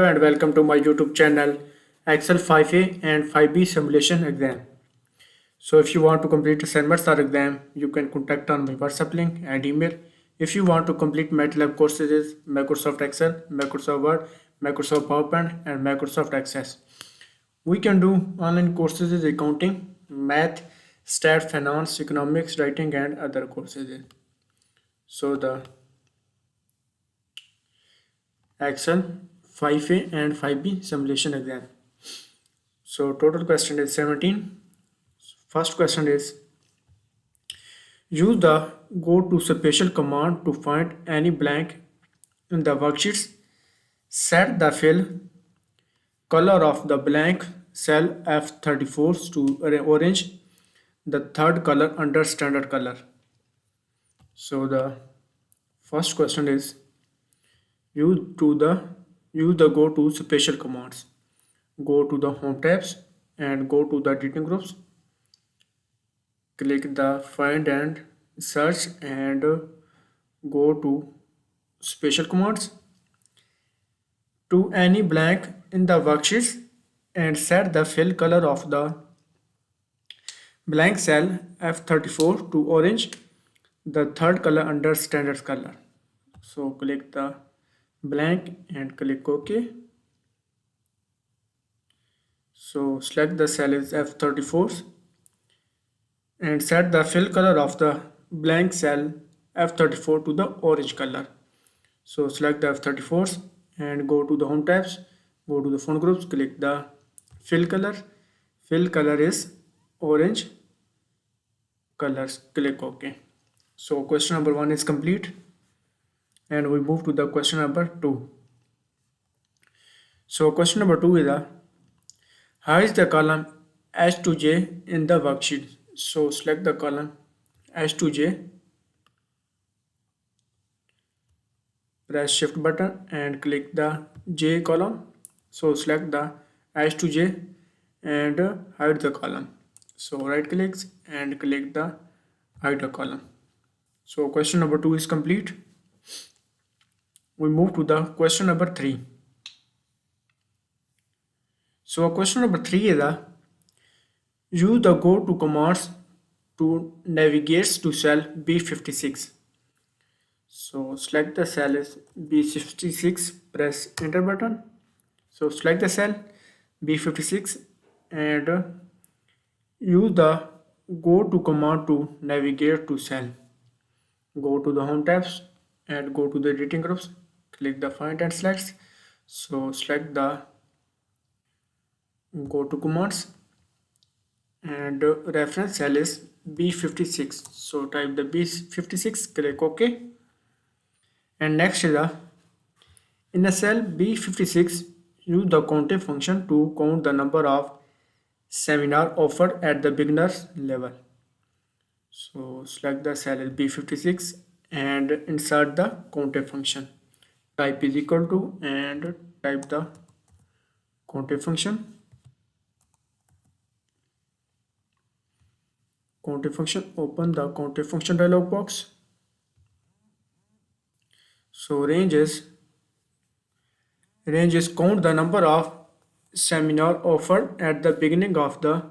And welcome to my YouTube channel Excel 5A and 5B simulation exam. So if you want to complete assignments or exam, you can contact on my WhatsApp link and email. If you want to complete MylTLab courses, Microsoft Excel, Microsoft Word, Microsoft PowerPoint and Microsoft Access. We can do online courses is accounting, math, stat, finance, economics, writing and other courses. So the Excel 5A and 5B simulation exam. So total question is 17. First question is use the go to special command to find any blank in the worksheets. Set the fill color of the blank cell F34 to orange, the third color under standard color. So the first question is use to the use the go to special commands. Go to the home tabs and go to the editing groups. Click the find and search and go to special commands to any blank in the worksheets and set the fill color of the blank cell F34 to orange, the third color under standard color. So click the blank and click OK. So select the cell is F34 and set the fill color of the blank cell F34 to the orange color. So select the F34s and go to the home tabs, go to the phone groups, click the fill color. Fill color is orange colors, click OK. So question number 1 is complete and we move to the question number 2. So question number 2 is how is the column H to J in the worksheet? So select the column H to J, press shift button and click the J column. So select the H to J and hide the column. So right clicks and click the hide the column. So question number 2 is complete. We move to the question number 3. So question number 3 is use the go to commands to navigate to cell B56. So select the cell is B56, press enter button. So select the cell B56 and use the go to command to navigate to cell. Go to the home tabs and go to the editing groups, click the find and select. So select the go to commands and reference cell is B56. So type the B56, click OK. And next is in the cell B56, use the counting function to count the number of seminar offered at the beginner's level. So select the cell is B56 and insert the counting function. Type is equal to and type the counting function. Counting function, open the counting function dialog box. So range is count the number of seminar offered at the beginning of the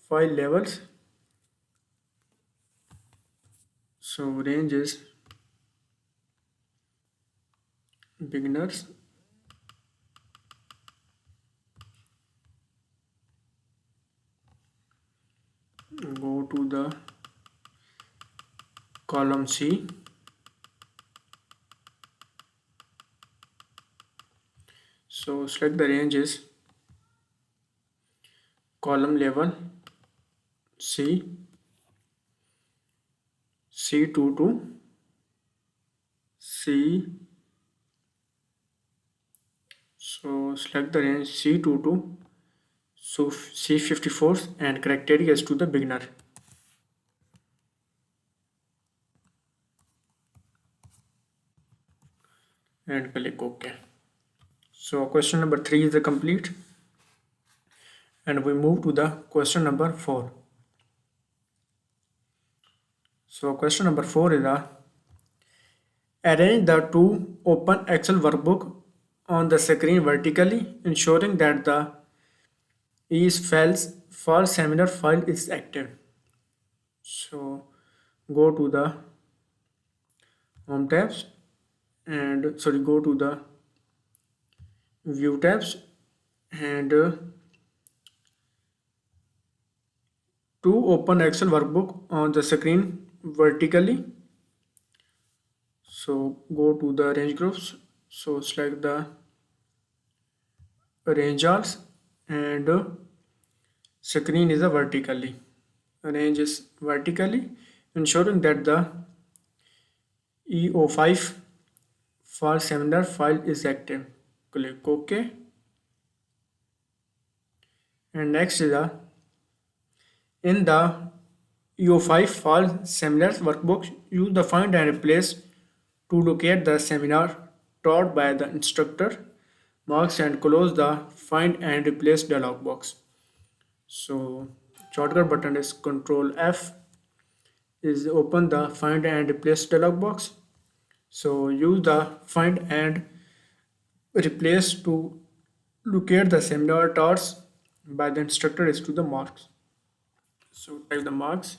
file levels. So range is beginners go to the column C. So select the range is column level C, C2 to C. So select the range C2 to so C54 and criteria is to the beginner. And click OK. So question number 3 is complete and we move to the question number 4. So question number 4 is Arrange the two open Excel workbook on the screen vertically, ensuring that the each file seminar file is active. So go to the home tabs and go to the view tabs and to open Excel workbook on the screen vertically. So go to the range groups. So select the range alls and screen is a vertically. Range is vertically, ensuring that the EO5 for seminar file is active. Click OK. And next is the in the EO5 file seminars workbook, use the find and replace to locate the seminar taught by the instructor. Marks and close the find and replace dialog box. So shortcut button is Control F is open the find and replace dialog box. So use the find and replace to locate the seminar taught by the instructor is to the marks. So type the marks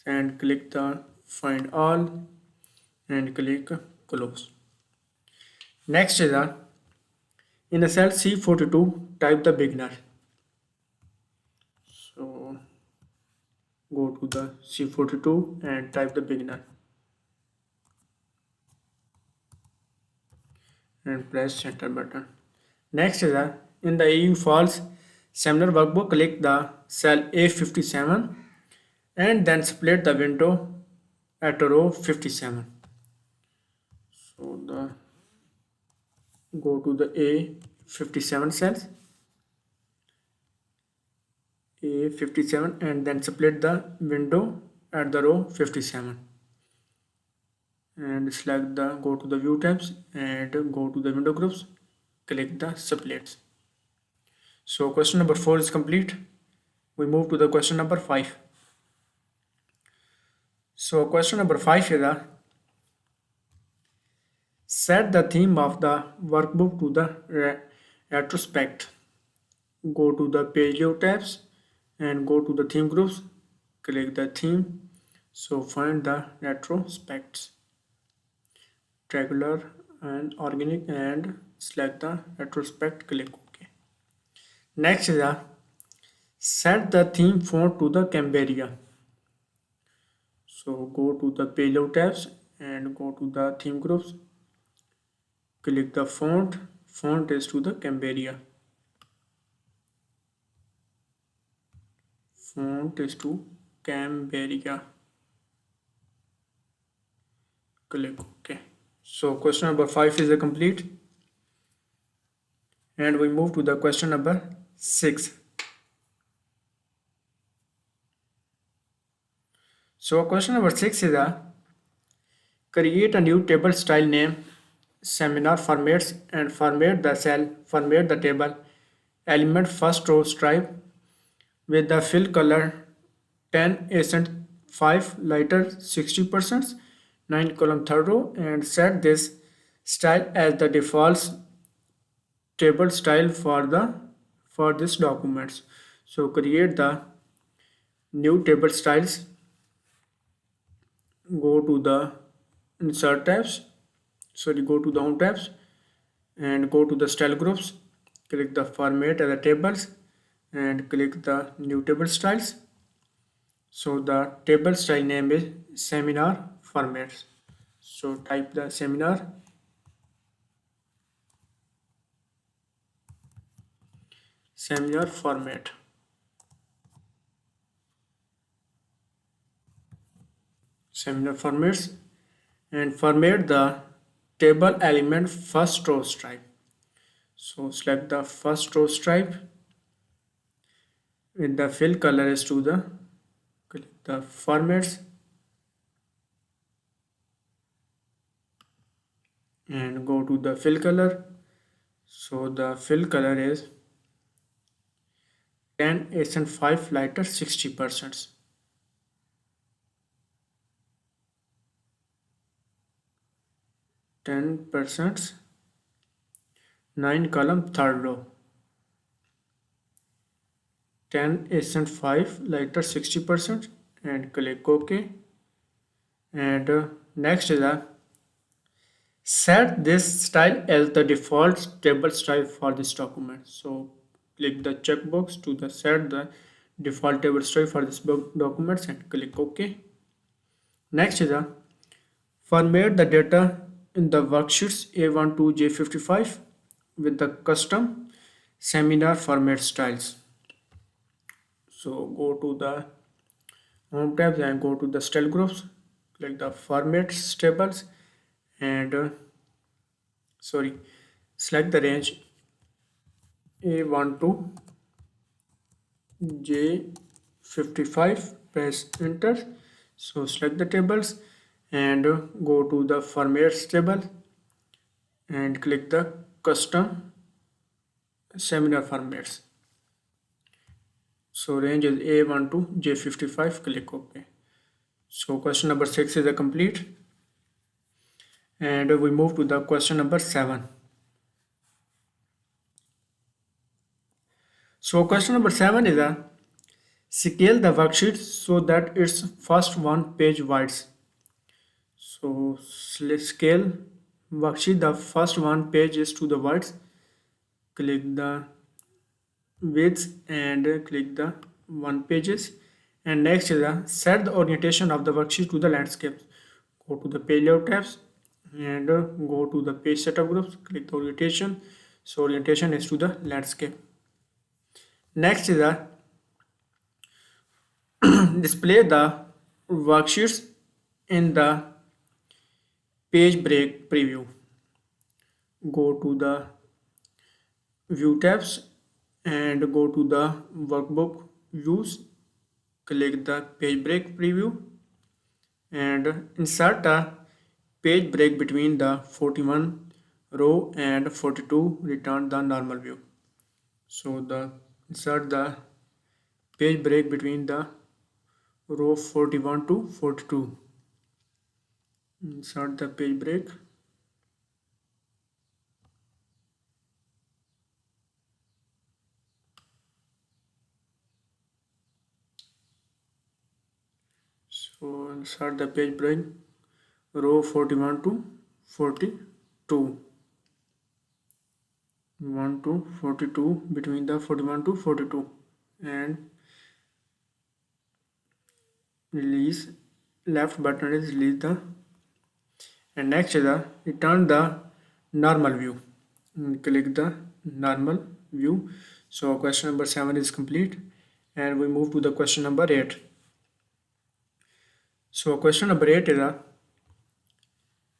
and click the find all and click close. Next is the in the cell C42 type the beginner. So go to the C42 and type the beginner and press enter button. Next is the in the EU false seminar workbook click the cell A57 and then split the window at row 57. So the go to the A57 cells A57 and then split the window at the row 57 and select the go to the view tabs and go to the window groups, click the splits. So question number 4 is complete. We move to the question number 5. So question number 5 is the set the theme of the workbook to the retrospect. Go to the page layout tabs and go to the theme groups, click the theme. So find the retrospects, regular and organic and select the retrospect, click OK. Next is the set the theme font to the Cambria. So go to the page layout tabs and go to the theme groups, click the font is to the Cambria. Font is to Cambria. Click OK. So question number 5 is complete. And we move to the question number 6. So question number 6 is create a new table style name seminar formats and format the cell, format the table element first row stripe with the fill color 10 accent 5 lighter 60%, 9 column third row and set this style as the default table style for this documents. So create the new table styles, go to the insert tabs, go to the home tabs and go to the style groups, click the format as the tables and click the new table styles. So the table style name is seminar formats. So type the seminar format. Seminar formats and format the table element first row stripe. So select the first row stripe with the fill color is to the click the formats and go to the fill color. So the fill color is 10 accent 5 lighter 60%. 10%, 9 column, third row. 10 isn't 5, lighter 60%, and click OK. And next is a set this style as the default table style for this document. So click the checkbox to the set the default table style for this documents and click OK. Next is a format the data in the worksheets A1 to J55 with the custom seminar format styles. So go to the home tabs and go to the style groups, click the format tables and select the range A1 to J55, press enter. So select the tables and go to the formats table and click the custom seminar formats. So range is A1 to J55, click OK. So question number 6 is a complete, and we move to the question number 7. So question number 7 is a scale the worksheet so that its first one page widths. So scale worksheet, the first one page is to the width, click the width and click the one pages. And next is a set the orientation of the worksheet to the landscape. Go to the page layout tabs and go to the page setup groups, click the orientation. So orientation is to the landscape. Next is a display the worksheets in the page break preview. Go to the view tabs and go to the workbook views, click the page break preview and insert a page break between the 41 row and 42, return the normal view. So insert the page break between the row 41 to 42. Insert the page break. So insert the page break row 41 to 42. 1 to 42, between the 41 to 42, and release left button is release the, and next is the return the normal view and click the normal view. So question number 7 is complete, and we move to the question number 8. So question number 8 is a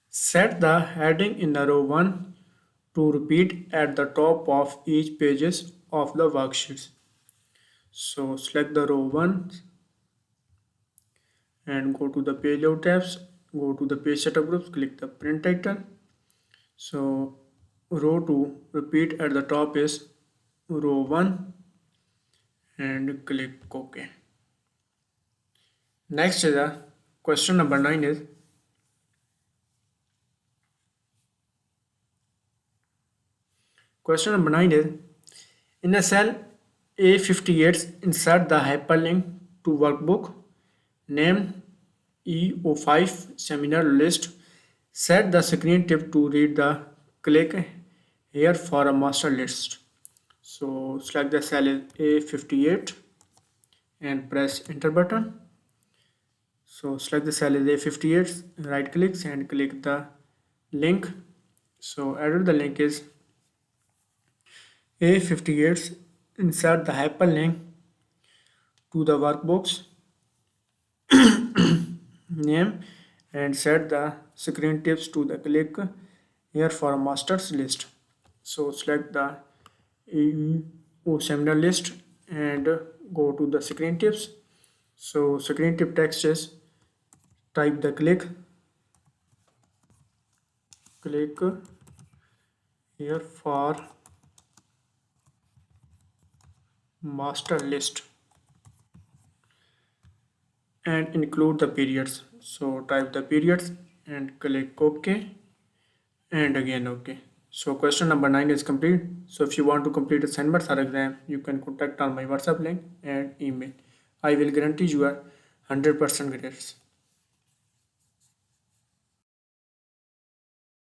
set the heading in the row 1 to repeat at the top of each pages of the worksheets. So select the row 1 and go to the page layout tabs, go to the page setup groups, click the print title. So row 2 repeat at the top is row 1 and click OK. Next is a question number 9 is question number 9 is in a cell A58 insert the hyperlink to workbook name EO5 seminar list. Set the screen tip to read the click here for a master list. So select the cell A58 and press enter button. So select the cell as A58, right clicks and click the link. So added the link is A58, insert the hyperlink to the workbooks name and set the screen tips to the click here for a masters list. So select the EU seminar list and go to the screen tips. So screen tip text is type the click here for master list and include the periods. So type the periods and click OK. and again okay. So question number 9 is complete. So if you want to complete a Sandbox exam, you can contact on my WhatsApp link and email. I will guarantee you are 100% grades.